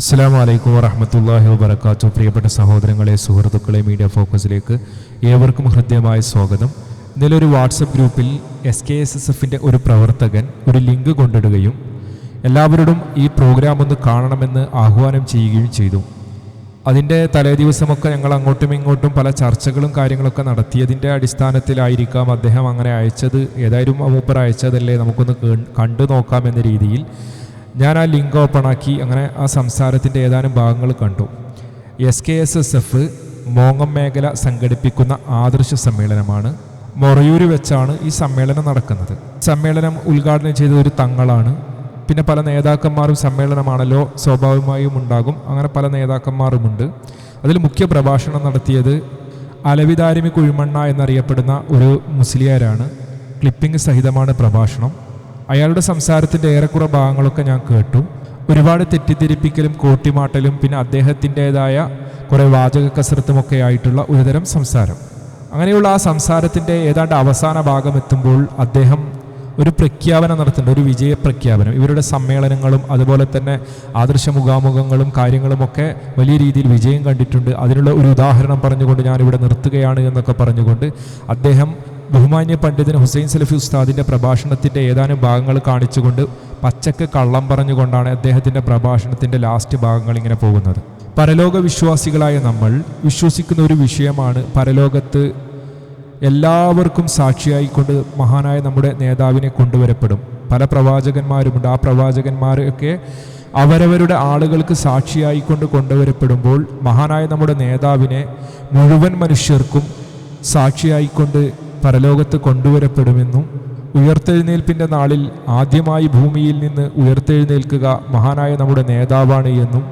അസ്സലാമു അലൈക്കും വറഹ്മത്തുള്ളാഹി വബറകാതുഹു. പ്രിയപ്പെട്ട സഹോദരങ്ങളെ, സുഹൃത്തുക്കളെ, മീഡിയ ഫോക്കസിലേക്ക് ഏവർക്കും ഹൃദ്യമായ സ്വാഗതം. ഇന്നലെ ഒരു വാട്സപ്പ് ഗ്രൂപ്പിൽ SKSSFൻ്റെ ഒരു പ്രവർത്തകൻ ഒരു ലിങ്ക് കൊണ്ടിടുകയും എല്ലാവരോടും ഈ പ്രോഗ്രാം ഒന്ന് കാണണമെന്ന് ആഹ്വാനം ചെയ്യുകയും ചെയ്തു. അതിൻ്റെ തലേദിവസമൊക്കെ ഞങ്ങൾ അങ്ങോട്ടും ഇങ്ങോട്ടും പല ചർച്ചകളും കാര്യങ്ങളൊക്കെ നടത്തിയതിൻ്റെ അടിസ്ഥാനത്തിലായിരിക്കാം അദ്ദേഹം അങ്ങനെ അയച്ചത്. ഏതായാലും മൂപ്പർ അയച്ചതല്ലേ, നമുക്കൊന്ന് കണ്ടു നോക്കാമെന്ന രീതിയിൽ ഞാൻ ആ ലിങ്ക് ഓപ്പണാക്കി അങ്ങനെ ആ സംസാരത്തിൻ്റെ ഏതാനും ഭാഗങ്ങൾ കണ്ടു. SKSSF മോങ്ങം മേഖല സംഘടിപ്പിക്കുന്ന ആദർശ സമ്മേളനമാണ്. മൊറയൂർ വെച്ചാണ് ഈ സമ്മേളനം നടക്കുന്നത്. സമ്മേളനം ഉദ്ഘാടനം ചെയ്ത ഒരു തങ്ങളാണ്. പിന്നെ പല നേതാക്കന്മാരും സമ്മേളനമാണല്ലോ, സ്വാഭാവികമായും ഉണ്ടാകും. അങ്ങനെ പല നേതാക്കന്മാരുമുണ്ട്. അതിൽ മുഖ്യ പ്രഭാഷണം നടത്തിയത് അലവിദാരിമി കുഴിമണ്ണ എന്നറിയപ്പെടുന്ന ഒരു മുസ്ലിയാരാണ്. ക്ലിപ്പിംഗ് സഹിതമാണ് പ്രഭാഷണം. അയാളുടെ സംസാരത്തിൻ്റെ ഏറെക്കുറെ ഭാഗങ്ങളൊക്കെ ഞാൻ കേട്ടു. ഒരുപാട് തെറ്റിദ്ധരിപ്പിക്കലും കോട്ടിമാട്ടലും പിന്നെ അദ്ദേഹത്തിൻ്റേതായ കുറേ വാചക കസരത്തുമൊക്കെ ആയിട്ടുള്ള ഒരുതരം സംസാരം. അങ്ങനെയുള്ള ആ സംസാരത്തിൻ്റെ ഏതാണ്ട് അവസാന ഭാഗം എത്തുമ്പോൾ അദ്ദേഹം ഒരു പ്രഖ്യാപനം നടത്തുന്നുണ്ട്, ഒരു വിജയപ്രഖ്യാപനം. ഇവരുടെ സമ്മേളനങ്ങളും അതുപോലെ തന്നെ ആദർശ മുഖാമുഖങ്ങളും കാര്യങ്ങളുമൊക്കെ വലിയ രീതിയിൽ വിജയം കണ്ടിട്ടുണ്ട്. അതിനുള്ള ഒരു ഉദാഹരണം പറഞ്ഞുകൊണ്ട് ഞാനിവിടെ നിർത്തുകയാണ് എന്നൊക്കെ പറഞ്ഞുകൊണ്ട് അദ്ദേഹം ബഹുമാന്യ പണ്ഡിതൻ ഹുസൈൻ സലഫി ഉസ്താദിൻ്റെ പ്രഭാഷണത്തിൻ്റെ ഏതാനും ഭാഗങ്ങൾ കാണിച്ചുകൊണ്ട് പച്ചക്ക് കള്ളം പറഞ്ഞുകൊണ്ടാണ് അദ്ദേഹത്തിൻ്റെ പ്രഭാഷണത്തിൻ്റെ ലാസ്റ്റ് ഭാഗങ്ങൾ ഇങ്ങനെ പോകുന്നത്. പരലോക വിശ്വാസികളായ നമ്മൾ വിശ്വസിക്കുന്ന ഒരു വിഷയമാണ് പരലോകത്ത് എല്ലാവർക്കും സാക്ഷിയായിക്കൊണ്ട് മഹാനായ നമ്മുടെ നേതാവിനെ കൊണ്ടുവരപ്പെടും. പല പ്രവാചകന്മാരുമുണ്ട്. ആ പ്രവാചകന്മാരൊക്കെ അവരവരുടെ ആളുകൾക്ക് സാക്ഷിയായിക്കൊണ്ട് കൊണ്ടുവരപ്പെടുമ്പോൾ മഹാനായ നമ്മുടെ നേതാവിനെ മുഴുവൻ മനുഷ്യർക്കും സാക്ഷിയായിക്കൊണ്ട് പരലോകത്ത് കൊണ്ടുവരപ്പെടുമെന്നും ഉയർത്തെഴുന്നേൽപ്പിൻ്റെ നാളിൽ ആദ്യമായി ഭൂമിയിൽ നിന്ന് ഉയർത്തെഴുന്നേൽക്കുക മഹാനായ നമ്മുടെ നേതാവാണ് എന്നും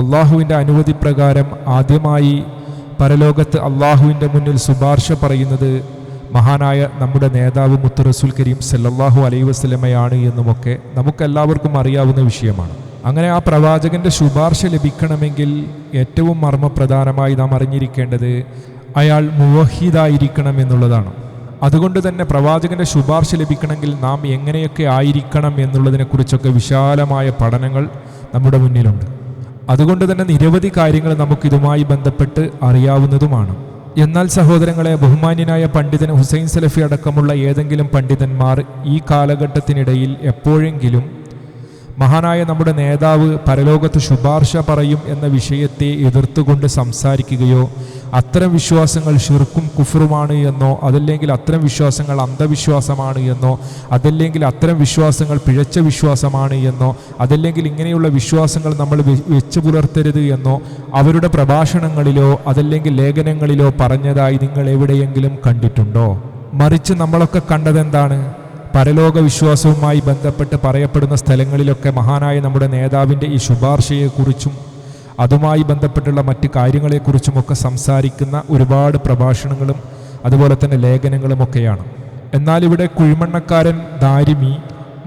അള്ളാഹുവിൻ്റെ അനുമതി പ്രകാരം ആദ്യമായി പരലോകത്ത് അള്ളാഹുവിൻ്റെ മുന്നിൽ ശുപാർശ പറയുന്നത് മഹാനായ നമ്മുടെ നേതാവ് മുത്ത് റസൂൽ കരീം സല്ലല്ലാഹു അലൈഹി വസല്ലമയാണ് എന്നുമൊക്കെ നമുക്കെല്ലാവർക്കും അറിയാവുന്ന വിഷയമാണ്. അങ്ങനെ ആ പ്രവാചകൻ്റെ ശുപാർശ ലഭിക്കണമെങ്കിൽ ഏറ്റവും മർമ്മപ്രധാനമായി നാം അറിഞ്ഞിരിക്കേണ്ടത് അയാൾ മുവഹിദായിരിക്കണം എന്നുള്ളതാണ്. അതുകൊണ്ട് തന്നെ പ്രവാചകൻ്റെ ശുപാർശ ലഭിക്കണമെങ്കിൽ നാം എങ്ങനെയൊക്കെ ആയിരിക്കണം എന്നുള്ളതിനെക്കുറിച്ചൊക്കെ വിശാലമായ പഠനങ്ങൾ നമ്മുടെ മുന്നിലുണ്ട്. അതുകൊണ്ട് തന്നെ നിരവധി കാര്യങ്ങൾ നമുക്കിതുമായി ബന്ധപ്പെട്ട് അറിയാവുന്നതുമാണ്. എന്നാൽ സഹോദരങ്ങളെ, ബഹുമാന്യനായ പണ്ഡിതൻ ഹുസൈൻ സലഫി അടക്കമുള്ള ഏതെങ്കിലും പണ്ഡിതന്മാർ ഈ കാലഘട്ടത്തിനിടയിൽ എപ്പോഴെങ്കിലും മഹാനായ നമ്മുടെ നേതാവ് പരലോകത്ത് ശുപാർശ പറയും എന്ന വിഷയത്തെ എതിർത്തുകൊണ്ട് സംസാരിക്കുകയോ അത്തരം വിശ്വാസങ്ങൾ ശിർക്കും കുഫറുമാണ് എന്നോ അതല്ലെങ്കിൽ അത്തരം വിശ്വാസങ്ങൾ അന്ധവിശ്വാസമാണ് എന്നോ അതല്ലെങ്കിൽ അത്തരം വിശ്വാസങ്ങൾ പിഴച്ച വിശ്വാസമാണ് എന്നോ അതല്ലെങ്കിൽ ഇങ്ങനെയുള്ള വിശ്വാസങ്ങൾ നമ്മൾ വെച്ചു പുലർത്തരുത് എന്നോ അവരുടെ പ്രഭാഷണങ്ങളിലോ അതല്ലെങ്കിൽ ലേഖനങ്ങളിലോ പറഞ്ഞതായി നിങ്ങൾ എവിടെയെങ്കിലും കണ്ടിട്ടുണ്ടോ? മറിച്ച് നമ്മളൊക്കെ കണ്ടതെന്താണ്? പരലോക വിശ്വാസവുമായി ബന്ധപ്പെട്ട് പറയപ്പെടുന്ന സ്ഥലങ്ങളിലൊക്കെ മഹാനായ നമ്മുടെ നേതാവിൻ്റെ ഈ ശുപാർശയെക്കുറിച്ചും അതുമായി ബന്ധപ്പെട്ടുള്ള മറ്റ് കാര്യങ്ങളെക്കുറിച്ചുമൊക്കെ സംസാരിക്കുന്ന ഒരുപാട് പ്രഭാഷണങ്ങളും അതുപോലെ തന്നെ ലേഖനങ്ങളുമൊക്കെയാണ്. എന്നാൽ ഇവിടെ കുഴിമണ്ണക്കാരൻ ദാരിമി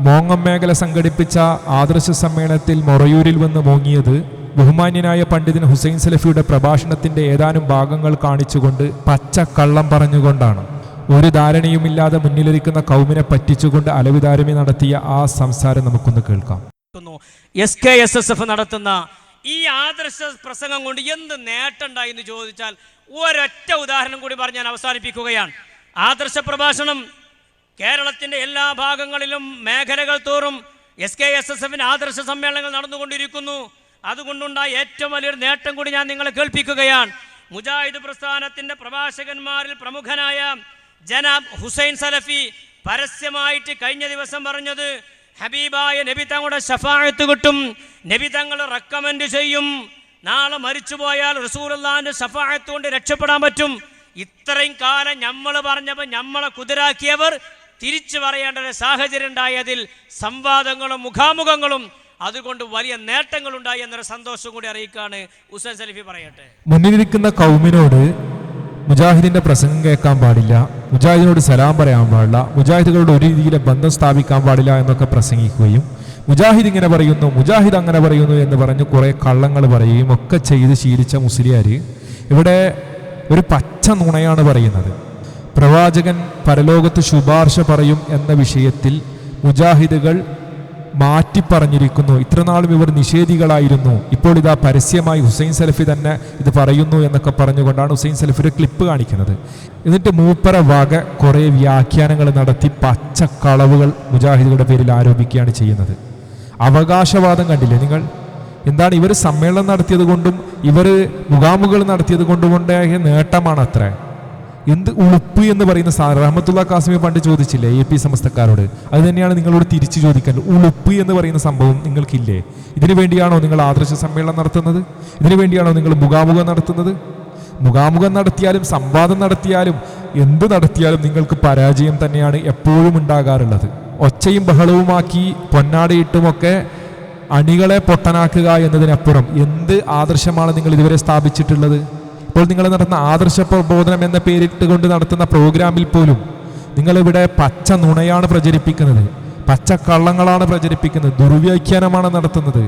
മോങ്ങം മേഖല സംഘടിപ്പിച്ച ആദർശ സമ്മേളനത്തിൽ മൊറയൂരിൽ വന്ന് മോങ്ങിയത് ബഹുമാന്യനായ പണ്ഡിതൻ ഹുസൈൻ സലഫിയുടെ പ്രഭാഷണത്തിൻ്റെ ഏതാനും ഭാഗങ്ങൾ കാണിച്ചുകൊണ്ട് പച്ച കള്ളം പറഞ്ഞുകൊണ്ടാണ്. ഒരു ധാരണയുമില്ലാതെ മുന്നിലിരിക്കുന്ന കൗമിനെ പറ്റിച്ചുകൊണ്ട് അലവിദാരമി നടത്തിയ ആ സംസാരം നമുക്കൊന്ന് കേൾക്കാം. SKSSF നടത്തുന്ന ഈ ആദർശ പ്രസംഗം കൊണ്ട് എന്ത് നേട്ടമുണ്ടായി എന്ന് ചോദിച്ചാൽ ഒരൊറ്റ ഉദാഹരണം കൂടി പറഞ്ഞ് ഞാൻ അവസാനിപ്പിക്കുകയാണ്. ആദർശ പ്രഭാഷണം കേരളത്തിൻ്റെ എല്ലാ ഭാഗങ്ങളിലും മേഖലകൾ തോറും SKSSFിൻ്റെ ആദർശ സമ്മേളനങ്ങൾ നടന്നുകൊണ്ടിരിക്കുന്നു. അതുകൊണ്ടുണ്ടായ ഏറ്റവും വലിയൊരു നേട്ടം കൂടി ഞാൻ നിങ്ങളെ കേൾപ്പിക്കുകയാണ്. മുജാഹിദ് പ്രസ്ഥാനത്തിൻ്റെ പ്രഭാഷകന്മാരിൽ പ്രമുഖനായ ജനാബ് ഹുസൈൻ സലഫി പരസ്യമായിട്ട് കഴിഞ്ഞ ദിവസം പറഞ്ഞത് ഹബീബായ നബി തങ്ങളുടെ ശഫാഅത്ത് കിട്ടും, നബി തങ്ങൾ റെക്കമെൻഡ് ചെയ്യും, നാളെ മരിച്ചുപോയാൽ റസൂലുള്ളാഹിന്റെ ശഫാഅത്ത് കൊണ്ട് രക്ഷപ്പെടാൻ പറ്റും. ഇത്രയും കാലം നമ്മൾ പറഞ്ഞപ്പോൾ നമ്മളെ കുതിരാക്കിയവർ തിരിച്ചു പറയേണ്ട ഒരു സാഹചര്യം ഉണ്ടായതിൽ സംവാദങ്ങളും മുഖാമുഖങ്ങളും അതുകൊണ്ട് വലിയ നേട്ടങ്ങളുണ്ടായി എന്നൊരു സന്തോഷം കൂടി അറിയിക്കാണ് ഹുസൈൻ സലഫി പറയട്ടെ. മുന്നിലിരിക്കുന്ന കൗമിനോട് മുജാഹിദിൻ്റെ പ്രസംഗം കേൾക്കാൻ പാടില്ല, മുജാഹിദിനോട് സലാം പറയാൻ പാടില്ല, മുജാഹിദുകളുടെ ഒരു രീതിയിലെ ബന്ധം സ്ഥാപിക്കാൻ പാടില്ല എന്നൊക്കെ പ്രസംഗിക്കുകയും മുജാഹിദ് ഇങ്ങനെ പറയുന്നു, മുജാഹിദ് അങ്ങനെ പറയുന്നു എന്ന് പറഞ്ഞ് കുറേ കള്ളങ്ങൾ പറയുകയും ഒക്കെ ചെയ്ത് ശീലിച്ച മുസ്ലിയാർ ഇവിടെ ഒരു പച്ച നുണയാണ് പറയുന്നത്. പ്രവാചകൻ പരലോകത്ത് ശുപാർശ പറയും എന്ന വിഷയത്തിൽ മുജാഹിദുകൾ മാറ്റി പറഞ്ഞിരിക്കുന്നു. ഇത്രനാളും ഇവർ നിഷേധികളായിരുന്നു, ഇപ്പോൾ ഇതാ പരസ്യമായി ഹുസൈൻ സലഫി തന്നെ ഇത് പറയുന്നു എന്നൊക്കെ പറഞ്ഞുകൊണ്ടാണ് ഹുസൈൻ സലഫിയുടെ ക്ലിപ്പ് കാണിക്കുന്നത്. എന്നിട്ട് മൂപ്പര വക കുറേ വ്യാഖ്യാനങ്ങൾ നടത്തി പച്ചക്കളവുകൾ മുജാഹിദുകളുടെ പേരിൽ ആരോപിക്കുകയാണ് ചെയ്യുന്നത്. അവകാശവാദം കണ്ടില്ലേ നിങ്ങൾ? എന്താണ് ഇവർ സമ്മേളനം നടത്തിയത് കൊണ്ടും ഇവർ മുഖാമുഖങ്ങൾ നടത്തിയത് കൊണ്ടുകൊണ്ടായ നേട്ടമാണ് അത്ര. എന്ത് ഉളുപ്പ് എന്ന് പറയുന്ന സാധനം റഹ്മത്തുള്ള കാസിമി പണ്ട് ചോദിച്ചില്ലേ AP സമസ്തക്കാരോട്? അത് തന്നെയാണ് നിങ്ങളോട് തിരിച്ചു ചോദിക്കേണ്ടത്. ഉളുപ്പ് എന്ന് പറയുന്ന സംഭവം നിങ്ങൾക്കില്ലേ? ഇതിനു വേണ്ടിയാണോ നിങ്ങൾ ആദർശ സമ്മേളനം നടത്തുന്നത്? ഇതിനു വേണ്ടിയാണോ നിങ്ങൾ മുഖാമുഖം നടത്തുന്നത്? മുഖാമുഖം നടത്തിയാലും സംവാദം നടത്തിയാലും എന്ത് നടത്തിയാലും നിങ്ങൾക്ക് പരാജയം തന്നെയാണ് എപ്പോഴും ഉണ്ടാകാറുള്ളത്. ഒച്ചയും ബഹളവുമാക്കി പൊന്നാടയിട്ടുമൊക്കെ അണികളെ പൊട്ടനാക്കുക എന്നതിനപ്പുറം എന്ത് ആദർശമാണ് നിങ്ങൾ ഇതുവരെ സ്ഥാപിച്ചിട്ടുള്ളത്? ഇപ്പോൾ നിങ്ങൾ നടത്തുന്ന ആദർശ പ്രബോധനം എന്ന പേരിട്ട് കൊണ്ട് നടത്തുന്ന പ്രോഗ്രാമിൽ പോലും നിങ്ങളിവിടെ പച്ച നുണയാണ് പ്രചരിപ്പിക്കുന്നത്, പച്ച കള്ളങ്ങളാണ് പ്രചരിപ്പിക്കുന്നത്, ദുർവ്യാഖ്യാനമാണ് നടത്തുന്നത്.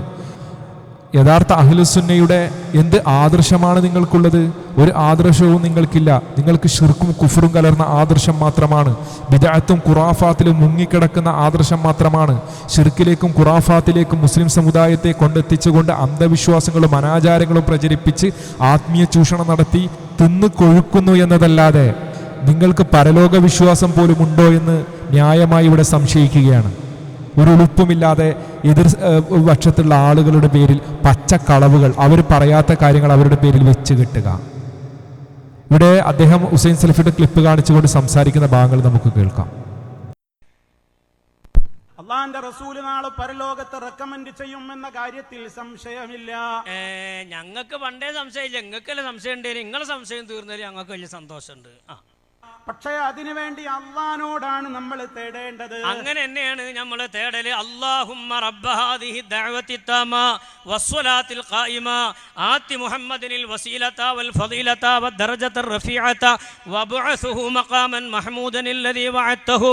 യഥാർത്ഥ അഹ്ലുസുന്നയുടെ എന്ത് ആദർശമാണ് നിങ്ങൾക്കുള്ളത്? ഒരു ആദർശവും നിങ്ങൾക്കില്ല. നിങ്ങൾക്ക് ശിർക്കും കുഫറും കലർന്ന ആദർശം മാത്രമാണ്. ബിദ്അത്തും ഖുറാഫാത്തിലും മുങ്ങിക്കിടക്കുന്ന ആദർശം മാത്രമാണ്. ശിർക്കിലേക്കും ഖുറാഫാത്തിലേക്കും മുസ്ലിം സമുദായത്തെ കൊണ്ടെത്തിച്ചുകൊണ്ട് അന്ധവിശ്വാസങ്ങളും അനാചാരങ്ങളും പ്രചരിപ്പിച്ച് ആത്മീയ ചൂഷണം നടത്തി തിന്നു കൊഴുക്കുന്നു എന്നതല്ലാതെ നിങ്ങൾക്ക് പരലോക വിശ്വാസം പോലും ഉണ്ടോ എന്ന് ന്യായമായി ഇവിടെ സംശയിക്കുകയാണ്. ഒരു ഉളുപ്പുമില്ലാതെ എതിർ പക്ഷത്തുള്ള ആളുകളുടെ പേരിൽ പച്ചക്കളവുകൾ, അവർ പറയാത്ത കാര്യങ്ങൾ അവരുടെ പേരിൽ വെച്ച് കെട്ടുക. ഇവിടെ അദ്ദേഹം ഹുസൈൻ സലഫിയുടെ ക്ലിപ്പ് കാണിച്ചുകൊണ്ട് സംസാരിക്കുന്ന ഭാഗങ്ങൾ നമുക്ക് കേൾക്കാം. അള്ളാന്റെ റസൂല് നാളെ പരലോകത്ത് റെക്കമെൻഡ് ചെയ്യുമെന്ന കാര്യത്തിൽ സംശയമില്ല. ഞങ്ങൾക്ക് പണ്ടേ സംശയമില്ല, ഞങ്ങൾക്കല്ലേ സംശയം ഉണ്ടെങ്കിൽ നിങ്ങളെ സംശയം തീർന്നതിൽ ഞങ്ങൾക്ക് വലിയ സന്തോഷമുണ്ട്. പക്ഷേ അതിനുവേണ്ടി അള്ളാനോടാണ് നമ്മൾ തേടേണ്ടത്. അങ്ങനെ തന്നെയാണ് നമ്മൾ തേടല്. അല്ലാഹുമ്മ റബ്ബ ഹാദിഹി ദഅവതി തമ്മ വസ്സലാത്തിൽ ഖായിമ ആതി മുഹമ്മദിനിൽ വസീലത വൽ ഫളീലത വദ്ദറജത റഫീഅത വബഅസുഹു മഖാമൻ മഹ്മൂദൻ അല്ലദീ വഅദതഹു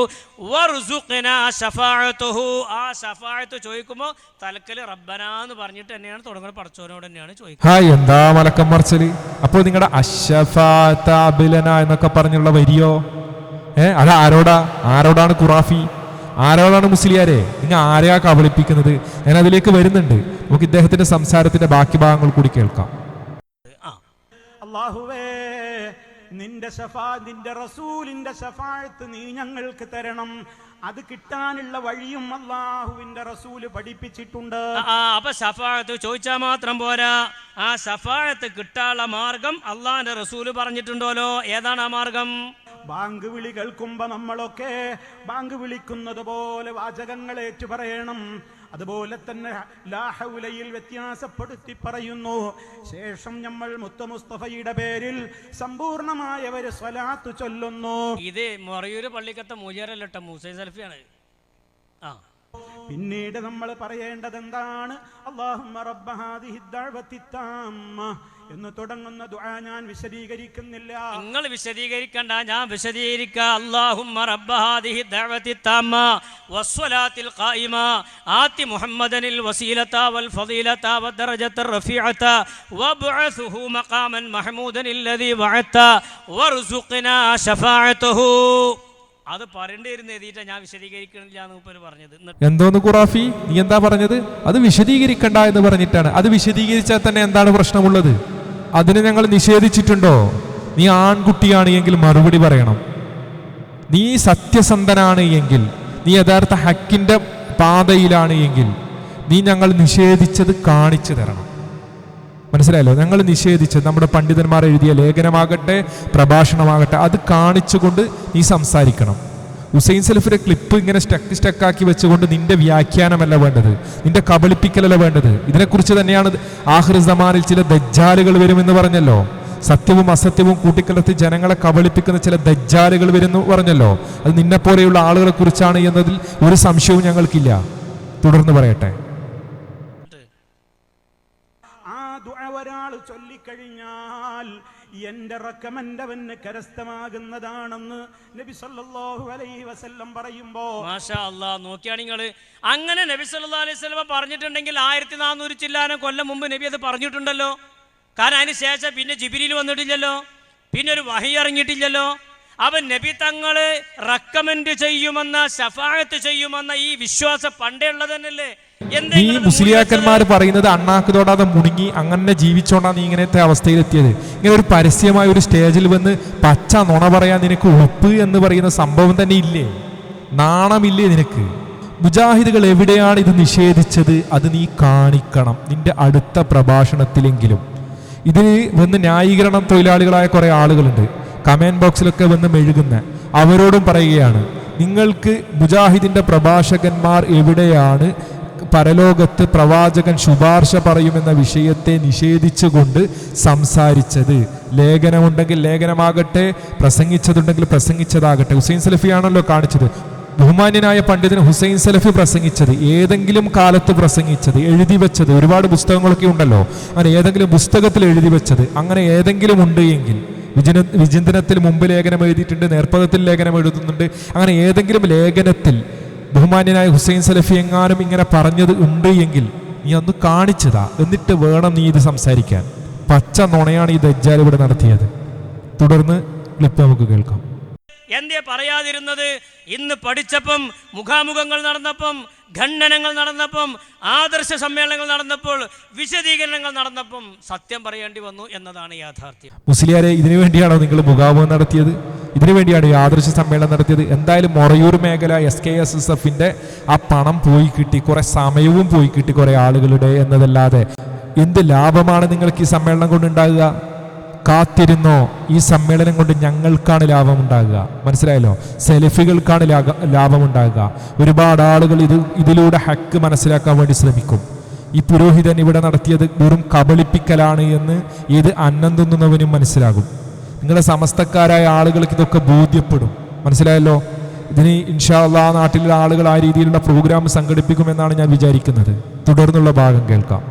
വർസുഖ്നാ ശഫാഅതുഹു. ആ ശഫാഅത്ത് ചോദിക്കുമ്പോൾ തലക്കൽ റബ്ബനാ എന്ന് പറഞ്ഞിട്ട് തന്നെയാണ് തുടങ്ങുന്നത്. പടച്ചോനോട് തന്നെയാണ് ചോദിക്കുന്നത്. എന്താ മലക്കം മറിച്ചല്? അപ്പോൾ നിങ്ങളുടെ അശ്ശഫാഅത അബിലന എന്നൊക്കെ പറഞ്ഞുള്ള വരിയോ? അത് ആരോടാണ് ഖുറാഫി? ആരോടാണ് മുസ്ലിയാരെ? നിങ്ങൾ ആരെയാ കബളിപ്പിക്കുന്നത്? ഞാൻ അതിലേക്ക് വരുന്നുണ്ട്. നമുക്ക് ഇദ്ദേഹത്തിന്റെ സംസാരത്തിന്റെ ബാക്കി ഭാഗങ്ങൾ കൂടി കേൾക്കാം. അല്ലാഹുവേ, നിന്റെ റസൂലിന്റെ ശഫാഅത്ത് നീ ഞങ്ങൾക്ക് തരണം. അത് കിട്ടാനുള്ള വഴിയും അല്ലാഹുവിന്റെ റസൂല് പഠിപ്പിച്ചിട്ടുണ്ട്. അപ്പൊ ശഫാഅത്ത് ചോദിച്ചാൽ മാത്രം പോരാ, ആ ശഫാഅത്ത് കിട്ടാനുള്ള മാർഗം അള്ളാന്റെ റസൂല് പറഞ്ഞിട്ടുണ്ടല്ലോ. ഏതാണ് ആ മാർഗം? ബാങ്ക് വിളി കേൾക്കുമ്പോ നമ്മളൊക്കെ ബാങ്ക് വിളിക്കുന്നത് പോലെ വാചകങ്ങൾ ഏറ്റു പറയണം. അതുപോലെ തന്നെ ലാ ഹൗലയിൽ വ്യത്യാസപ്പെടുത്തി പറയുന്നു. ശേഷം നമ്മൾ മുത്ത മുസ്തഫയുടെ പേരിൽ സമ്പൂർണമായ ഒരു സ്വലാത്ത് ചൊല്ലുന്നു. ഇത് മൊറയൂര് പള്ളിക്കത്തെ മൂജാരല്ലട്ട ഹുസൈൻ സലഫിയാണ്. പിന്നീട് നമ്മൾ പറയേണ്ടത് എന്താണ്? അല്ലാഹുമ്മ റബ്ബ ഹാദിഹി ദഅവതി തമ്മ എന്ന് തുടങ്ങുന്ന ദുആ ഞാൻ വിശദീകരിക്കുന്നില്ല. നിങ്ങൾ വിശദീകരിക്കണ്ട, ഞാൻ വിശദീകരിക്കാം. അല്ലാഹുമ്മ റബ്ബ ഹാദിഹി ദഅവതി തമ്മ വസ്സലാത്തിൽ ഖായിമ ആതി മുഹമ്മദനിൽ വസീലത വൽ ഫളീലത വദ്ദറജത റഫീഅത വബ്അസുഹു മഖാമൻ മഹ്മൂദൻ അല്ലദീ വഅദത വർസുഖ്നാ ശഫാഅതുഹു. അത് പറയേണ്ടിയിരുന്ന എഴുതിയിട്ടാ ഞാൻ വിശദീകരിക്കണില്ല എന്ന് പറഞ്ഞത്. എന്തോന്ന് ഖുറാഫി, നീ എന്താ പറഞ്ഞത്? അത് വിശദീകരിക്കണ്ട എന്ന് പറഞ്ഞിട്ടാണ്. അത് വിശദീകരിച്ചാൽ തന്നെ എന്താണ് പ്രശ്നമുള്ളത്? അതിനെ ഞങ്ങൾ നിഷേധിച്ചിട്ടുണ്ടോ? നീ ആൺകുട്ടിയാണ് എങ്കിൽ മറുപടി പറയണം. നീ സത്യസന്ധനാണ് എങ്കിൽ, നീ യഥാർത്ഥ ഹക്കിന്റെ പാതയിലാണ് എങ്കിൽ നീ ഞങ്ങൾ നിഷേധിച്ചത് കാണിച്ചു തരണം. മനസ്സിലായല്ലോ? ഞങ്ങൾ നിഷേധിച്ചത് നമ്മുടെ പണ്ഡിതന്മാർ എഴുതിയ ലേഖനമാകട്ടെ പ്രഭാഷണമാകട്ടെ അത് കാണിച്ചുകൊണ്ട് നീ സംസാരിക്കണം. ഹുസൈൻ സലഫിന്റെ ക്ലിപ്പ് ഇങ്ങനെ സ്റ്റക്കാക്കി വെച്ചുകൊണ്ട് നിന്റെ വ്യാഖ്യാനമല്ല വേണ്ടത്, നിന്റെ കബളിപ്പിക്കലല്ല വേണ്ടത്. ഇതിനെക്കുറിച്ച് തന്നെയാണ് ആഖിർ സമാനിൽ ചില ദജ്ജാലുകൾ വരുമെന്ന് പറഞ്ഞല്ലോ. സത്യവും അസത്യവും കൂട്ടിക്കലർത്തി ജനങ്ങളെ കബളിപ്പിക്കുന്ന ചില ദജ്ജാലുകൾ വരുമെന്ന് പറഞ്ഞല്ലോ. അത് നിന്നെപ്പോലെയുള്ള ആളുകളെ കുറിച്ചാണ് എന്നതിൽ ഒരു സംശയവും ഞങ്ങൾക്കില്ല. തുടർന്ന് പറയട്ടെ. ഒരാൾ ചൊല്ലിക്കഴിഞ്ഞാൽ എന്റെ റെക്കമെൻഡ് അവന് കരസ്ഥമാകുന്നതാണെന്ന് നബി സല്ലല്ലാഹു അലൈഹി വസല്ലം പറയുമ്പോ മാഷാ അല്ലാഹ് നോക്കിയാണ് നിങ്ങൾ. അങ്ങനെ നബി സല്ലല്ലാഹു അലൈഹി വസല്ലം പറഞ്ഞിട്ടുണ്ടെങ്കിൽ 1400 ചില്ലാനം കൊല്ലം മുമ്പ് നബി അത് പറഞ്ഞിട്ടുണ്ടല്ലോ. കാരണം അതിന് ശേഷം പിന്നെ ജിബ്രീൽ വന്നിട്ടില്ലല്ലോ, പിന്നെ ഒരു വഹി ഇറങ്ങിയിട്ടില്ലല്ലോ. അവൻ നബി തങ്ങളെ റെക്കമെൻഡ് ചെയ്യുമെന്ന ശഫാഅത്ത് ചെയ്യുമെന്ന ഈ വിശ്വാസം പണ്ടേ ഉള്ളത് തന്നെയല്ലേ? നീ മുസ്ലിയാക്കന്മാർ പറയുന്നത് അണ്ണാക്ക് തൊടാതെ മുണുങ്ങി അങ്ങനെ ജീവിച്ചോണ്ടാ നീ ഇങ്ങനത്തെ അവസ്ഥയിലെത്തിയത്. ഇങ്ങനെ ഒരു പരസ്യമായ ഒരു സ്റ്റേജിൽ വന്ന് പച്ച നുണ പറയാൻ നിനക്ക് ഉപ്പ് എന്ന് പറയുന്ന സംഭവം തന്നെ ഇല്ലേ? നാണമില്ലേ നിനക്ക്? മുജാഹിദുകൾ എവിടെയാണ് ഇത് നിഷേധിച്ചത്? അത് നീ കാണിക്കണം നിന്റെ അടുത്ത പ്രഭാഷണത്തിലെങ്കിലും. ഇതിന് വന്ന് ന്യായീകരണം തൊഴിലാളികളായ കുറെ ആളുകളുണ്ട്, കമന്റ് ബോക്സിലൊക്കെ വന്ന് മെഴുകുന്ന. അവരോടും പറയുകയാണ്, നിങ്ങൾക്ക് മുജാഹിദിന്റെ പ്രഭാഷകന്മാർ എവിടെയാണ് പരലോകത്ത് പ്രവാചകൻ ശുപാർശ പറയുമെന്ന വിഷയത്തെ നിഷേധിച്ചുകൊണ്ട് സംസാരിച്ചത്? ലേഖനമുണ്ടെങ്കിൽ ലേഖനമാകട്ടെ, പ്രസംഗിച്ചതുണ്ടെങ്കിൽ പ്രസംഗിച്ചതാകട്ടെ. ഹുസൈൻ സലഫിയാണല്ലോ കാണിച്ചത്. ബഹുമാന്യനായ പണ്ഡിതൻ ഹുസൈൻ സലഫി പ്രസംഗിച്ചത്, ഏതെങ്കിലും കാലത്ത് പ്രസംഗിച്ചത്, എഴുതി വെച്ചത്, ഒരുപാട് പുസ്തകങ്ങളൊക്കെ ഉണ്ടല്ലോ, അങ്ങനെ ഏതെങ്കിലും പുസ്തകത്തിൽ എഴുതി വെച്ചത് അങ്ങനെ ഏതെങ്കിലും ഉണ്ട് എങ്കിൽ, വിചിന്തനത്തിൽ മുമ്പ് ലേഖനം എഴുതിയിട്ടുണ്ട്, നേർപ്പദത്തിൽ ലേഖനം എഴുതുന്നുണ്ട്, അങ്ങനെ ഏതെങ്കിലും ലേഖനത്തിൽ ബഹുമാന്യനായ ഹുസൈൻ സലഫി എങ്ങാനും ഇങ്ങനെ പറഞ്ഞത് ഉണ്ട് എങ്കിൽ നീ ഒന്ന് കാണിച്ചതാ, എന്നിട്ട് വേണം നീ ഇത് സംസാരിക്കാൻ. പച്ച നുണയാണ് ഈ ദജ്ജാൽ ഇവിടെ നടത്തിയത്. തുടർന്ന് ക്ലിപ്പ് നമുക്ക് കേൾക്കാം. എന്തേ പറയാതിരുന്നത്? ഇന്ന് പഠിച്ചപ്പം, മുഖാമുഖങ്ങൾ നടന്നപ്പം, ഖണ്ഡനങ്ങൾ നടന്നപ്പം, ആദർശ സമ്മേളനങ്ങൾ നടന്നപ്പോൾ, വിശദീകരണങ്ങൾ നടന്നപ്പം സത്യം പറയേണ്ടി വന്നു എന്നതാണ് യാഥാർത്ഥ്യം. മുസ്ലിയാരെ, ഇതിനു വേണ്ടിയാണോ നിങ്ങൾ മുഖാമുഖം നടത്തിയത്? ഇതിനു വേണ്ടിയാണ് ഈ ആദർശ സമ്മേളനം നടത്തിയത്? എന്തായാലും മൊറയൂർ മേഖല SKSSFന്റെ ആ പണം പോയി കിട്ടി, കുറെ സമയവും പോയി കിട്ടി കുറെ ആളുകളുടെ എന്നതല്ലാതെ എന്ത് ലാഭമാണ് നിങ്ങൾക്ക് ഈ സമ്മേളനം കൊണ്ടുണ്ടാകുക? കാത്തിരുന്നോ, ഈ സമ്മേളനം കൊണ്ട് ഞങ്ങൾക്കാണ് ലാഭമുണ്ടാകുക. മനസ്സിലായല്ലോ? സെലഫികൾക്കാണ് ലാഭമുണ്ടാകുക. ഒരുപാട് ആളുകൾ ഇതിലൂടെ ഹക്ക് മനസ്സിലാക്കാൻ വേണ്ടി ശ്രമിക്കും. ഈ പുരോഹിതൻ ഇവിടെ നടത്തിയത് വെറും കബളിപ്പിക്കലാണ് എന്ന് ഏത് അന്നം തിന്നുന്നവനും മനസ്സിലാകും. നിങ്ങളുടെ സമസ്തക്കാരായ ആളുകൾക്ക് ഇതൊക്കെ ബോധ്യപ്പെടും. മനസ്സിലായല്ലോ? ഇതിന് ഇൻഷാ അല്ലാഹ് നാട്ടിലുള്ള ആളുകൾ ആ രീതിയിലുള്ള പ്രോഗ്രാം സംഘടിപ്പിക്കുമെന്നാണ് ഞാൻ വിചാരിക്കുന്നത്. തുടർന്നുള്ള ഭാഗം കേൾക്കാം.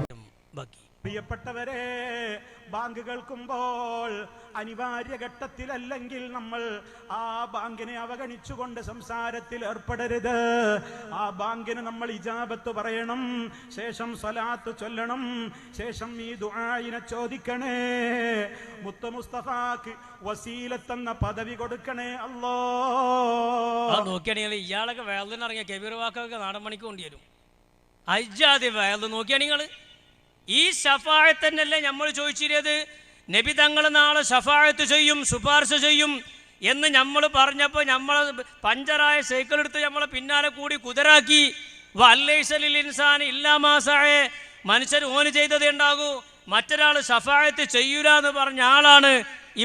പ്രിയപ്പെട്ടവരെ, ബാങ്ക് കേൾക്കുമ്പോൾ അനിവാര്യ ഘട്ടത്തിലല്ലെങ്കിൽ നമ്മൾ ആ ബാങ്കിനെ അവഗണിച്ചുകൊണ്ട് സംസാരത്തിൽ ഏർപ്പെടരുത്. ആ ബാങ്കിന് നമ്മൾ ഇജാബത്ത് പറയണം, ശേഷം സ്വലാത്ത് ചൊല്ലണം, ശേഷം ഈ ദുആഇനെ ചോദിക്കണേ. മുത്ത മുസ്തഫാക്ക് വസീലത്തെന്ന പദവി കൊടുക്കണേ. അല്ലാഹ് നോക്കിയാണെങ്കിൽ ഇയാളൊക്കെ വേദനിറങ്ങിയ കബീർ വാക്കൊക്കെ നാടൻ മണിക്ക് കൊണ്ടുവരും. അജാതി വേദ നോക്കിയാ നിങ്ങൾ. ഈ ശഫാഅത്ത് തന്നെയല്ലേ നമ്മൾ ചോദിച്ചിരുന്നത്? നബി തങ്ങൾ നാളെ ശഫാഅത്ത് ചെയ്യും, ശുപാർശ ചെയ്യും എന്ന് നമ്മൾ പറഞ്ഞപ്പോൾ നമ്മൾ പഞ്ചറായ സൈക്കിൾ എടുത്ത് നമ്മളെ പിന്നാലെ കൂടി കുതിരാക്കി. വല്ലൈസലിൽ ഇൻസാൻ ഇല്ലാമാസായെ, മനുഷ്യൻ ഓന് ചെയ്തതേ ഉണ്ടാകൂ, മറ്റൊരാൾ ശഫാഅത്ത് ചെയ്യൂല എന്ന് പറഞ്ഞ ആളാണ്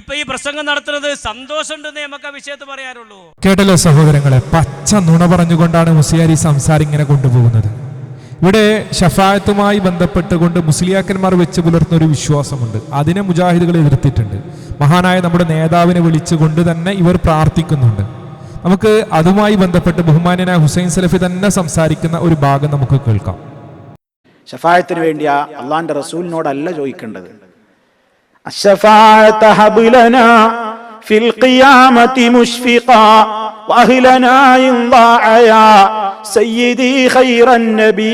ഇപ്പൊ ഈ പ്രസംഗം നടത്തുന്നത്. സന്തോഷമുണ്ടെന്ന് നമുക്ക് ആ വിഷയത്ത് പറയാറുള്ളൂ. കേട്ടല്ലോ സഹോദരങ്ങളെ, പച്ച നുണ പറഞ്ഞുകൊണ്ടാണ് മുസ്ലിയാർ ഈ സംസാരം ഇങ്ങനെ കൊണ്ടുപോകുന്നത്. ഇവിടെ ഷഫായത്തുമായി ബന്ധപ്പെട്ടുകൊണ്ട് മുസ്ലിയാക്കന്മാർ വെച്ച് പുലർത്തുന്ന ഒരു വിശ്വാസമുണ്ട്. അതിനെ മുജാഹിദുകൾ എതിർത്തിട്ടുണ്ട്. മഹാനായ നമ്മുടെ നേതാവിനെ വിളിച്ചുകൊണ്ട് തന്നെ ഇവർ പ്രാർത്ഥിക്കുന്നുണ്ട്. നമുക്ക് അതുമായി ബന്ധപ്പെട്ട് ബഹുമാന്യനായ ഹുസൈൻ സലഫി തന്നെ സംസാരിക്കുന്ന ഒരു ഭാഗം നമുക്ക് കേൾക്കാം. ഷഫായത്തിന് വേണ്ടി അള്ളാന്റെ റസൂലിനോടല്ല ചോദിക്കേണ്ടത്. ഫിൽ ഖിയാമത്തി മുശ്ഫിഖാ വഅഹ്ലനാ ഇൻദാഅയാ സയ്യിദി ഖൈറൻ നബി.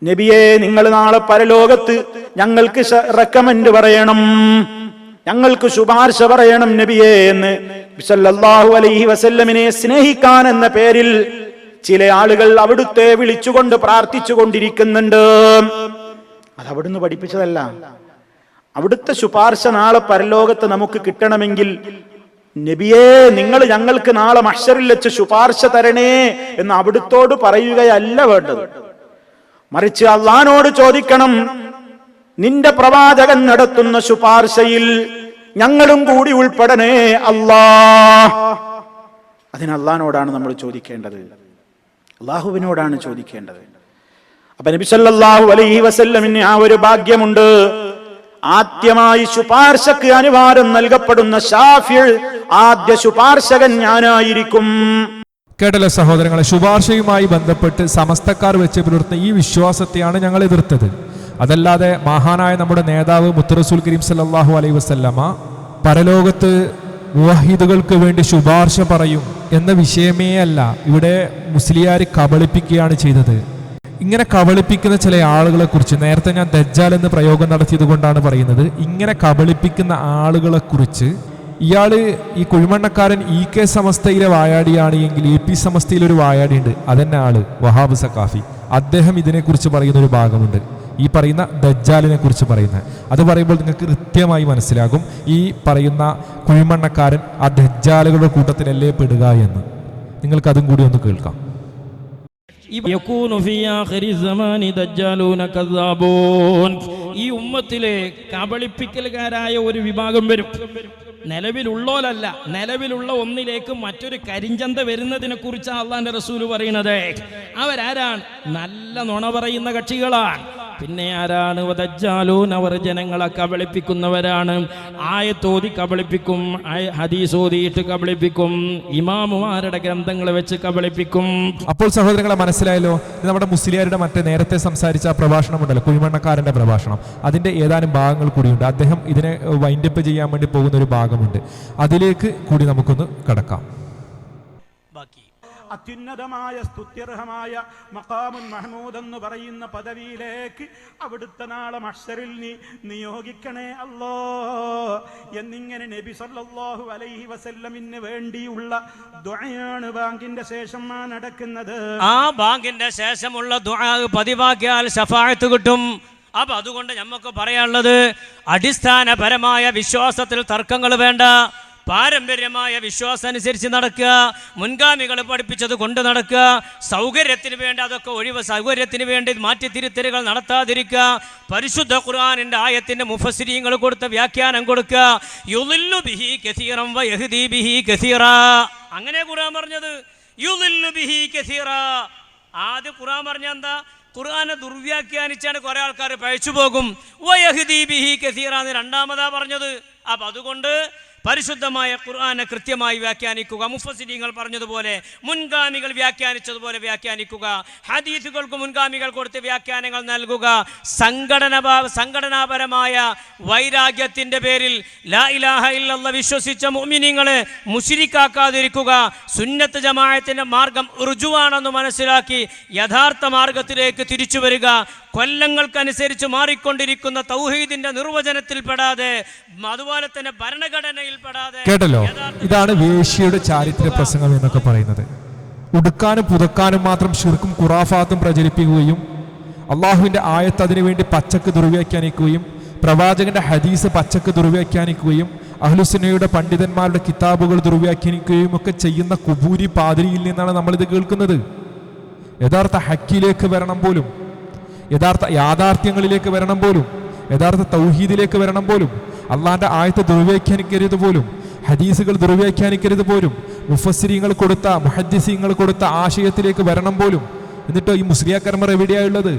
നബിയെ, നിങ്ങൾ നാളെ പരലോകത്ത് ഞങ്ങൾക്ക് റെക്കമെൻഡ് പറയണം, ഞങ്ങൾക്ക് ശുപാർശ പറയണം നബിയെ എന്ന് സല്ലല്ലാഹു അലൈഹി വസല്ലമിനെ സ്നേഹിക്കാൻ എന്ന പേരിൽ ചില ആളുകൾ അവിടുത്തെ വിളിച്ചുകൊണ്ട് പ്രാർത്ഥിച്ചു കൊണ്ടിരിക്കുന്നുണ്ട്. അത് അവിടുന്ന് പഠിപ്പിച്ചതല്ല. അവിടുത്തെ ശുപാർശ നാളെ പരലോകത്ത് നമുക്ക് കിട്ടണമെങ്കിൽ നബിയെ, നിങ്ങൾ ഞങ്ങൾക്ക് നാളെ മഹ്ശറിൽ വെച്ച് ശുപാർശ തരണേ എന്ന് അവിടുത്തോട് പറയുകയല്ല വേണ്ടത്. മറിച്ച് അള്ളാനോട് ചോദിക്കണം, നിന്റെ പ്രവാചകൻ നടത്തുന്ന ശുപാർശയിൽ ഞങ്ങളും കൂടി ഉൾപ്പെടണേ അല്ലാ. അതിന് അള്ളാനോടാണ് നമ്മൾ ചോദിക്കേണ്ടത്, അള്ളാഹുവിനോടാണ് ചോദിക്കേണ്ടത്. അപ്പൊ നബി സല്ലല്ലാഹു അലൈഹി വസല്ലമിന് ആ ഒരു ഭാഗ്യമുണ്ട്. ആദ്യമായി ശുപാർശക്ക് അനുവാദം നൽകപ്പെടുന്ന ശാഫിഉ, ആദ്യ ശുപാർശകൻ ഞാനായിരിക്കും. കേട്ടല്ലോ സഹോദരങ്ങളെ, ശുപാർശയുമായി ബന്ധപ്പെട്ട് സമസ്തക്കാർ വെച്ച് പുലർത്തുന്ന ഈ വിശ്വാസത്തെയാണ് ഞങ്ങൾ എതിർത്തത്. അതല്ലാതെ മഹാനായ നമ്മുടെ നേതാവ് മുത്ത് റസൂൽ കരീം സല്ലല്ലാഹു അലൈഹി വസല്ലമ പരലോകത്ത് മുവഹിദുകൾക്ക് വേണ്ടി ശുപാർശ പറയും എന്ന വിഷയമേ അല്ല. ഇവിടെ മുസ്ലിയാർ കബളിപ്പിക്കുകയാണ് ചെയ്തത്. ഇങ്ങനെ കബളിപ്പിക്കുന്ന ചില ആളുകളെ കുറിച്ച് നേരത്തെ ഞാൻ ദജ്ജാൽ എന്ന് പ്രയോഗം നടത്തിയത് കൊണ്ടാണ് പറയുന്നത്. ഇങ്ങനെ കബളിപ്പിക്കുന്ന ആളുകളെ കുറിച്ച് ഇയാൾ ഈ കുഴിമണ്ണക്കാരൻ EK സമസ്തയിലെ വായാടിയാണ് എങ്കിൽ AP സമസ്തയിലൊരു വായാടിയുണ്ട്, അതന്നെ ആള് വഹാബ് സഖാഫി. അദ്ദേഹം ഇതിനെക്കുറിച്ച് പറയുന്ന ഒരു ഭാഗമുണ്ട്, ഈ പറയുന്ന ദജ്ജാലിനെ കുറിച്ച് പറയുന്നത്. അത് പറയുമ്പോൾ നിങ്ങൾക്ക് കൃത്യമായി മനസ്സിലാകും ഈ പറയുന്ന കുഴിമണ്ണക്കാരൻ ആ ദജ്ജാലുകളുടെ കൂട്ടത്തിലല്ലേ പെടുക എന്ന്. നിങ്ങൾക്കതും കൂടി ഒന്ന് കേൾക്കാം. ഈ ഉമ്മത്തിലെ കബളിപ്പിക്കലുകാരായ ഒരു വിഭാഗം വരും. നിലവിലുള്ളോലല്ല, നിലവിലുള്ള ഒന്നിലേക്ക് മറ്റൊരു കരിഞ്ചന്ത വരുന്നതിനെ കുറിച്ചാണ് അള്ളാന്റെ റസൂല് പറയുന്നത്. അവരാരാണ്? നല്ല നുണ പറയുന്ന കക്ഷികളാണ്. പിന്നെ ആരാണ്? ദജ്ജാലൂൻ, അവർ ജനങ്ങളെ കബളിപ്പിക്കുന്നവരാണ്. ആയത്തോതി കബളിപ്പിക്കും, ഹദീസ് ഓതിയിട്ട് കബളിപ്പിക്കും, ഇമാമുമാരുടെ ഗ്രന്ഥങ്ങൾ വെച്ച് കബളിപ്പിക്കും. അപ്പോൾ സഹോദരങ്ങളെ മനസ്സിലായല്ലോ, ഇത് നമ്മുടെ മുസ്ലിയാരുടെ മറ്റേ നേരത്തെ സംസാരിച്ച ആ പ്രഭാഷണമുണ്ടല്ലോ, കുഴിമണ്ണക്കാരൻ്റെ പ്രഭാഷണം, അതിൻ്റെ ഏതാനും ഭാഗങ്ങൾ കൂടിയുണ്ട്. അദ്ദേഹം ഇതിനെ വൈൻഡപ്പ് ചെയ്യാൻ വേണ്ടി പോകുന്ന ഒരു ഭാഗമുണ്ട്, അതിലേക്ക് കൂടി നമുക്കൊന്ന് കടക്കാം. അത്യുന്നതമായ സ്തുത്യർഹമായ മഖാമുൻ മഹ്മൂദ് എന്ന് പറയുന്ന പദവിയിലേക്ക് അവിടുത്തെ നാളെ മഹ്ശറിൽ നീ നിയോഗിക്കണേ അല്ലാ എന്നിങ്ങനെ നബി സല്ലല്ലാഹു അലൈഹി വസല്ലമിന് വേണ്ടിയുള്ള ദുആയാണ് ബാങ്കിന്റെ ശേഷം നടക്കുന്നത്. ആ ബാങ്കിന്റെ ശേഷമുള്ള ദുആ പതിവാക്കിയാൽ ശഫാഅത്ത് കിട്ടും. അപ്പൊ അതുകൊണ്ട് നമുക്ക് പറയാനുള്ളത്, അടിസ്ഥാനപരമായ വിശ്വാസത്തിൽ തർക്കങ്ങൾ വേണ്ട. പാരമ്പര്യമായ വിശ്വാസം അനുസരിച്ച് നടക്കുക, മുൻഗാമികൾ പഠിപ്പിച്ചത് കൊണ്ട് നടക്കുക. സൗകര്യത്തിന് വേണ്ടി അതൊക്കെ സൗകര്യത്തിന് വേണ്ടി മാറ്റിത്തിരുത്തലുകൾ നടത്താതിരിക്കുക. പരിശുദ്ധ ഖുർആനിന്റെ ആയത്തിന്റെ മുഫസ്സിരീങ്ങൾ കൊടുത്ത വ്യാഖ്യാനം കൊടുക്കുക. യുളില്ലു ബിഹി കസീറൻ വയഹ്ദി ബിഹി കസീറാ, അങ്ങനെ ഖുർആൻ പറഞ്ഞത്. യുളില്ലു ബിഹി കസീറാ, ആദ്യം ഖുർആൻ പറഞ്ഞ എന്താ? ഖുർആനെ ദുർവ്യാഖ്യാനിച്ചാണ് കുറെ ആൾക്കാർ പഴച്ചു പോകും. വയഹ്ദി ബിഹി കസീറാ എന്ന് രണ്ടാമതാ പറഞ്ഞത്. അപ്പൊ അതുകൊണ്ട് പരിശുദ്ധമായ ഖുർആനെ കൃത്യമായി വ്യാഖ്യാനിക്കുക. മുഫസ്സിരീങ്ങൾ പറഞ്ഞതുപോലെ, മുൻഗാമികൾ വ്യാഖ്യാനിച്ചതുപോലെ വ്യാഖ്യാനിക്കുക. ഹദീസുകൾക്ക് മുൻഗാമികൾ കൊടുത്ത് വ്യാഖ്യാനങ്ങൾ നൽകുക. സംഘടനാപരമായ വൈരാഗ്യത്തിന്റെ പേരിൽ ലാ ഇലാഹ ഇല്ലല്ലാഹ് വിശ്വസിച്ച മുഅ്മിനീങ്ങളെ മുശ്രിക്കാക്കാതിരിക്കുക. സുന്നത്ത് ജമാഅത്തിന്റെ മാർഗം ഋജുവാണെന്ന് മനസ്സിലാക്കി യഥാർത്ഥ മാർഗത്തിലേക്ക് തിരിച്ചു വരിക. കൊല്ലങ്ങൾക്കനുസരിച്ച് മാറിക്കൊണ്ടിരിക്കുന്ന തൗഹീദിന്റെ നിർവചനത്തിൽപ്പെടാതെ, അതുപോലെ തന്നെ ഭരണഘടനയിൽ പെടാതെ. കേട്ടല്ലോ, ഇതാണ് വേശ്യയുടെ ചാരിത്ര പ്രസംഗം എന്നൊക്കെ പറയുന്നത്. ഉടുക്കാനും പുതക്കാനും മാത്രം ശിർക്കും ഖുറാഫാത്തും പ്രചരിപ്പിക്കുകയും അള്ളാഹുവിന്റെ ആയത്ത് അതിനുവേണ്ടി പച്ചക്ക് ദുർവ്യാഖ്യാനിക്കുകയും പ്രവാചകന്റെ ഹദീസ് പച്ചക്ക് ദുർവ്യാഖ്യാനിക്കുകയും അഹ്ലുസുന്നയുടെ പണ്ഡിതന്മാരുടെ കിതാബുകൾ ദുർവ്യാഖ്യാനിക്കുകയും ഒക്കെ ചെയ്യുന്ന കുബൂരി പാതിരിയിൽ നിന്നാണ് നമ്മളിത് കേൾക്കുന്നത്. യഥാർത്ഥ ഹക്കിലേക്ക് വരണം പോലും, യഥാർത്ഥ യാഥാർത്ഥ്യങ്ങളിലേക്ക് വരണം പോലും, യഥാർത്ഥ തൗഹീദിലേക്ക് വരണം പോലും, അള്ളാന്റെ ആയത്ത് ദുർവ്യാഖ്യാനിക്കരുത് പോലും, ഹദീസുകൾ ദുർവ്യാഖ്യാനിക്കരുത് പോലും, മുഫസ്സിരീങ്ങൾ കൊടുത്ത മുഹദ്ദിസീങ്ങൾ കൊടുത്ത ആശയത്തിലേക്ക് വരണം പോലും. എന്നിട്ടോ ഈ മുസ്ലിയാക്കന്മാർ എവിടെയായുള്ളത്?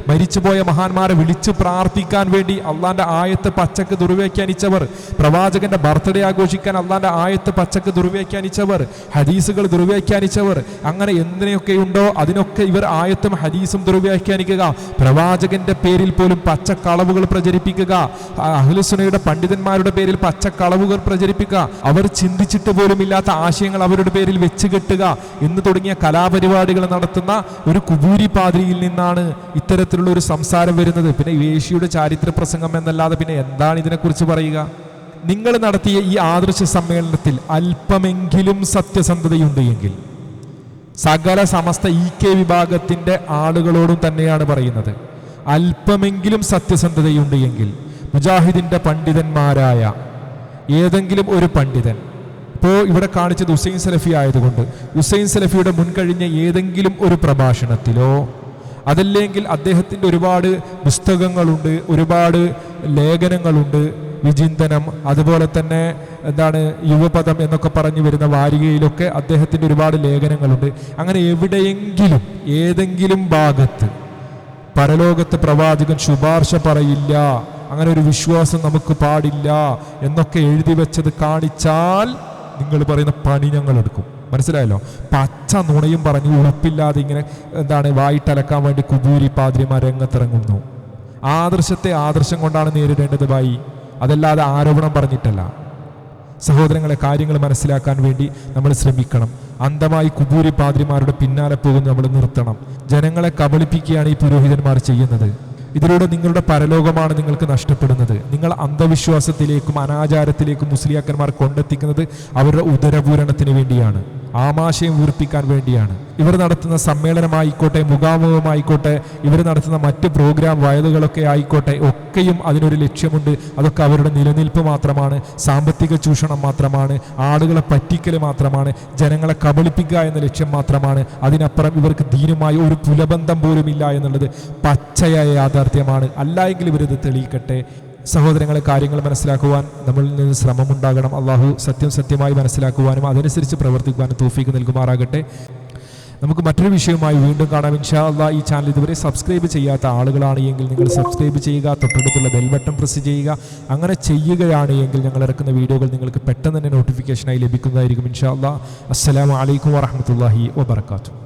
മരിച്ചുപോയ മഹാന്മാരെ വിളിച്ചു പ്രാർത്ഥിക്കാൻ വേണ്ടി അള്ളാന്റെ ആയത്ത് പച്ചക്ക് ദുർവ്യാഖ്യാനിച്ചവർ, പ്രവാചകന്റെ ബർത്ത്ഡേ ആഘോഷിക്കാൻ അള്ളാന്റെ ആയത്ത് പച്ചക്ക് ദുർവ്യാഖ്യാനിച്ചവർ, ഹദീസുകൾ ദുർവ്യാഖ്യാനിച്ചവർ, അങ്ങനെ എന്തിനൊക്കെയുണ്ടോ അതിനൊക്കെ ഇവർ ആയത്തും ഹദീസും ദുർവ്യാഖ്യാനിക്കുക. പ്രവാചകന്റെ പേരിൽ പോലും പച്ചക്കളവുകൾ പ്രചരിപ്പിക്കുക, അഹ്ലുസുന്നയുടെ പണ്ഡിതന്മാരുടെ പേരിൽ പച്ചക്കളവുകൾ പ്രചരിപ്പിക്കുക, അവർ ചിന്തിച്ചിട്ട് പോലും ഇല്ലാത്ത ആശയങ്ങൾ അവരുടെ പേരിൽ വെച്ച് കെട്ടുക എന്ന് തുടങ്ങിയ കലാപരിപാടികൾ നടത്തുന്ന ഒരു കുബൂരി പാദ്രിയിൽ നിന്ന് ഇത്തരത്തിലുള്ള ഒരു സംസാരം വരുന്നത്. പിന്നെ വേശ്യയുടെ ചാരിത്ര പ്രസംഗം എന്നല്ലാതെ പിന്നെ എന്താണ് ഇതിനെക്കുറിച്ച് പറയുക? നിങ്ങൾ നടത്തിയ ഈ ആദർശ സമ്മേളനത്തിൽ അല്പമെങ്കിലും സത്യസന്ധതയുണ്ട് എങ്കിൽ സകല സമസ്ത EK വിഭാഗത്തിന്റെ ആളുകളോടും തന്നെയാണ് പറയുന്നത്. അല്പമെങ്കിലും സത്യസന്ധതയുണ്ട് എങ്കിൽ മുജാഹിദിന്റെ പണ്ഡിതന്മാരായ ഏതെങ്കിലും ഒരു പണ്ഡിതൻ, ഇപ്പോൾ ഇവിടെ കാണിച്ചത് ഹുസൈൻ സലഫി ആയതുകൊണ്ട് ഹുസൈൻ സലഫിയുടെ മുൻകഴിഞ്ഞ ഏതെങ്കിലും ഒരു പ്രഭാഷണത്തിലോ അതല്ലെങ്കിൽ അദ്ദേഹത്തിൻ്റെ ഒരുപാട് പുസ്തകങ്ങളുണ്ട്, ഒരുപാട് ലേഖനങ്ങളുണ്ട്, വിചിന്തനം, അതുപോലെ തന്നെ യുവപദം എന്നൊക്കെ പറഞ്ഞു വരുന്ന വാരികയിലൊക്കെ അദ്ദേഹത്തിൻ്റെ ഒരുപാട് ലേഖനങ്ങളുണ്ട്. അങ്ങനെ എവിടെയെങ്കിലും ഏതെങ്കിലും ഭാഗത്ത് പരലോകത്ത് പ്രവാചകൻ ശുപാർശ പറയില്ല, അങ്ങനെ ഒരു വിശ്വാസം നമുക്ക് പാടില്ല എന്നൊക്കെ എഴുതി വെച്ചത് കാണിച്ചാൽ നിങ്ങൾ പറയുന്ന പണി ഞങ്ങൾ എടുക്കും. മനസ്സിലായല്ലോ? പച്ച നുണയും പറഞ്ഞ് ഉറപ്പില്ലാതെ ഇങ്ങനെ വായിട്ടലക്കാൻ വേണ്ടി കുബൂരി പാദ്രിമാർ രംഗത്തിറങ്ങുന്നു. ആദർശത്തെ ആദർശം കൊണ്ടാണ് നേരിടേണ്ടത് ബായി, അതല്ലാതെ ആരോപണം പറഞ്ഞിട്ടല്ല. സഹോദരങ്ങളെ, കാര്യങ്ങൾ മനസ്സിലാക്കാൻ വേണ്ടി നമ്മൾ ശ്രമിക്കണം. അന്ധമായി കുബൂരി പാദ്രിമാരുടെ പിന്നാലെ പോകുന്നത് നമ്മൾ നിർത്തണം. ജനങ്ങളെ കബളിപ്പിക്കുകയാണ് ഈ പുരോഹിതന്മാർ ചെയ്യുന്നത്. ഇതിലൂടെ നിങ്ങളുടെ പരലോകമാണ് നിങ്ങൾക്ക് നഷ്ടപ്പെടുന്നത്. നിങ്ങൾ അന്ധവിശ്വാസത്തിലേക്കും അനാചാരത്തിലേക്കും മുസ്ലിയാക്കന്മാർ കൊണ്ടെത്തിക്കുന്നത് അവരുടെ ഉദരപൂരണത്തിന് വേണ്ടിയാണ്, ആമാശയം വീർപ്പിക്കാൻ വേണ്ടിയാണ്. ഇവർ നടത്തുന്ന സമ്മേളനമായിക്കോട്ടെ, മുഖാമുഖമായിക്കോട്ടെ, ഇവർ നടത്തുന്ന മറ്റ് പ്രോഗ്രാം വയലുകളൊക്കെ ആയിക്കോട്ടെ, ഒക്കെയും അതിനൊരു ലക്ഷ്യമുണ്ട്. അതൊക്കെ അവരുടെ നിലനിൽപ്പ് മാത്രമാണ്, സാമ്പത്തിക ചൂഷണം മാത്രമാണ്, ആളുകളെ പറ്റിക്കൽ മാത്രമാണ്, ജനങ്ങളെ കബളിപ്പിക്കുക എന്ന ലക്ഷ്യം മാത്രമാണ്. അതിനപ്പുറം ഇവർക്ക് ദീനുമായി ഒരു പുലബന്ധം പോലുമില്ല എന്നുള്ളത് പച്ചയായ യാഥാർത്ഥ്യമാണ്. അല്ലായെങ്കിൽ ഇവരിത് തെളിയിക്കട്ടെ. സഹോദരങ്ങളെ, കാര്യങ്ങൾ മനസ്സിലാക്കുവാൻ നമ്മളിൽ നിന്ന് ശ്രമമുണ്ടാകണം. അള്ളാഹു സത്യം സത്യമായി മനസ്സിലാക്കുവാനും അതനുസരിച്ച് പ്രവർത്തിക്കുവാനും തൗഫീഖ് നൽകുമാറാകട്ടെ. നമുക്ക് മറ്റൊരു വിഷയവുമായി വീണ്ടും കാണാം ഇൻഷാ അല്ലാഹ്. ഈ ചാനൽ ഇതുവരെ സബ്സ്ക്രൈബ് ചെയ്യാത്ത ആളുകളാണ് എങ്കിൽ നിങ്ങൾ സബ്സ്ക്രൈബ് ചെയ്യുക, തൊട്ടടുത്തുള്ള ബെൽ ബട്ടൺ പ്രസ് ചെയ്യുക. അങ്ങനെ ചെയ്യുകയാണ് എങ്കിൽ ഞങ്ങൾ ഇറക്കുന്ന വീഡിയോകൾ നിങ്ങൾക്ക് പെട്ടെന്ന് തന്നെ നോട്ടിഫിക്കേഷനായി ലഭിക്കുന്നതായിരിക്കും ഇൻഷാ അല്ലാഹ്. അസ്സലാമു അലൈക്കും വറഹ്മത്തുള്ളാഹി വബറകാതുഹു.